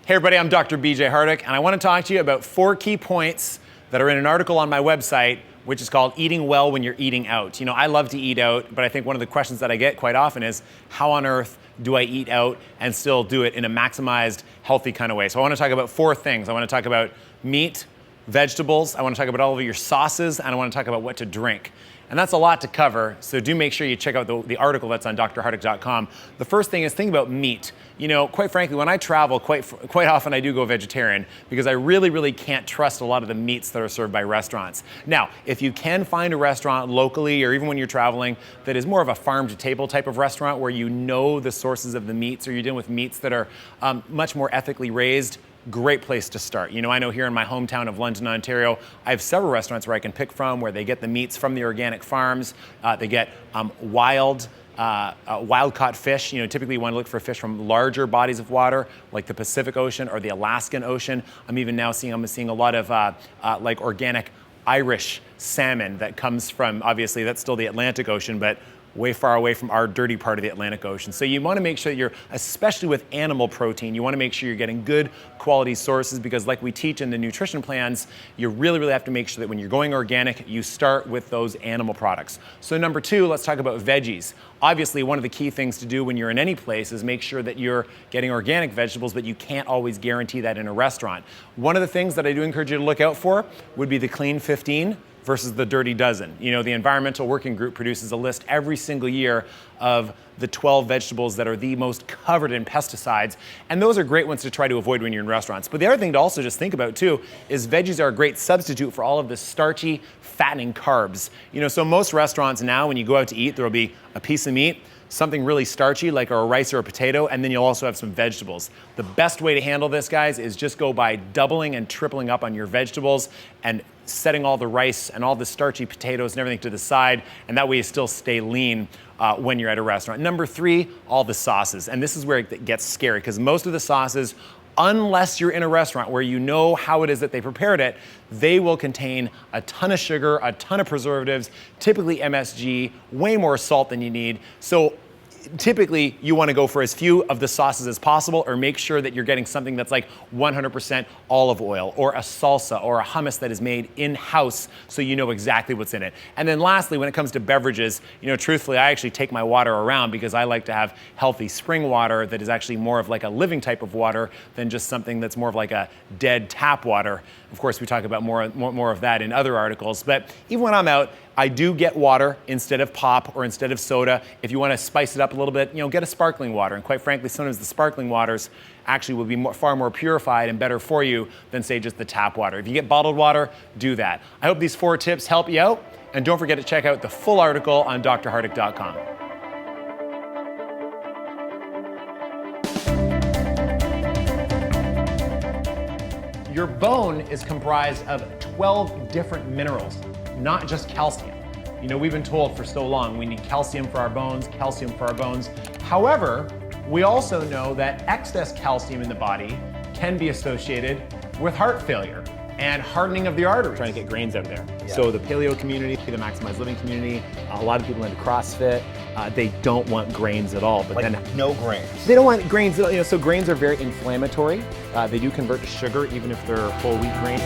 Hey everybody, I'm Dr. BJ Hardick, and I want to talk to you about 4 key points that are in an article on my website, which is called Eating Well When You're Eating Out. You know, I love to eat out, but I think one of the questions that I get quite often is, how on earth do I eat out and still do it in a maximized, healthy kind of way? So I want to talk about 4 things. I want to talk about meat, vegetables, I want to talk about all of your sauces, and I want to talk about what to drink. And that's a lot to cover, so do make sure you check out the article that's on drhardick.com. The first thing is think about meat. You know, quite frankly, when I travel, quite often I do go vegetarian because I really can't trust a lot of the meats that are served by restaurants. Now, if you can find a restaurant locally or even when you're traveling that is more of a farm-to-table type of restaurant where you know the sources of the meats or you're dealing with meats that are much more ethically raised, great place to start. You know, I know here in my hometown of London, Ontario, I have several restaurants where I can pick from where they get the meats from the organic farms. They get wild caught fish. You know, typically you want to look for fish from larger bodies of water like the Pacific Ocean or the Alaskan Ocean. I'm seeing a lot of like organic Irish salmon that comes from, obviously that's still the Atlantic Ocean, but way far away from our dirty part of the Atlantic Ocean. So you want to make sure that especially with animal protein, you want to make sure you're getting good quality sources because like we teach in the nutrition plans, you really have to make sure that when you're going organic, you start with those animal products. So number 2, let's talk about veggies. Obviously, one of the key things to do when you're in any place is make sure that you're getting organic vegetables, but you can't always guarantee that in a restaurant. One of the things that I do encourage you to look out for would be the Clean 15 versus the Dirty Dozen. You know, the Environmental Working Group produces a list every single year of the 12 vegetables that are the most covered in pesticides, and those are great ones to try to avoid when you're in restaurants. But the other thing to also just think about too is veggies are a great substitute for all of the starchy, fattening carbs. You know, so most restaurants now, when you go out to eat, there'll be a piece of meat, something really starchy like a rice or a potato, and then you'll also have some vegetables. The best way to handle this, guys, is just go by doubling and tripling up on your vegetables and setting all the rice and all the starchy potatoes and everything to the side, and that way you still stay lean when you're at a restaurant. Number 3, all the sauces. And this is where it gets scary because most of the sauces, unless you're in a restaurant where you know how it is that they prepared it, they will contain a ton of sugar, a ton of preservatives, typically MSG, way more salt than you need. So typically you want to go for as few of the sauces as possible or make sure that you're getting something that's like 100% olive oil or a salsa or a hummus that is made in-house so you know exactly what's in it. And then lastly, when it comes to beverages, you know, truthfully, I actually take my water around because I like to have healthy spring water that is actually more of like a living type of water than just something that's more of like a dead tap water. Of course, we talk about more of that in other articles, but even when I'm out, I do get water instead of pop or instead of soda. If you want to spice it up a little bit, you know, get a sparkling water. And quite frankly, sometimes the sparkling waters actually will be far more purified and better for you than say just the tap water. If you get bottled water, do that. I hope these 4 tips help you out. And don't forget to check out the full article on drhardick.com. Your bone is comprised of 12 different minerals, not just calcium. You know, we've been told for so long we need calcium for our bones, calcium for our bones. However, we also know that excess calcium in the body can be associated with heart failure and hardening of the arteries. Trying to get grains out there. Yeah. So the paleo community, the maximized living community, a lot of people into CrossFit, they don't want grains at all. But like then no grains. They don't want grains at all. You know, so grains are very inflammatory. They do convert to sugar even if they're whole wheat grains.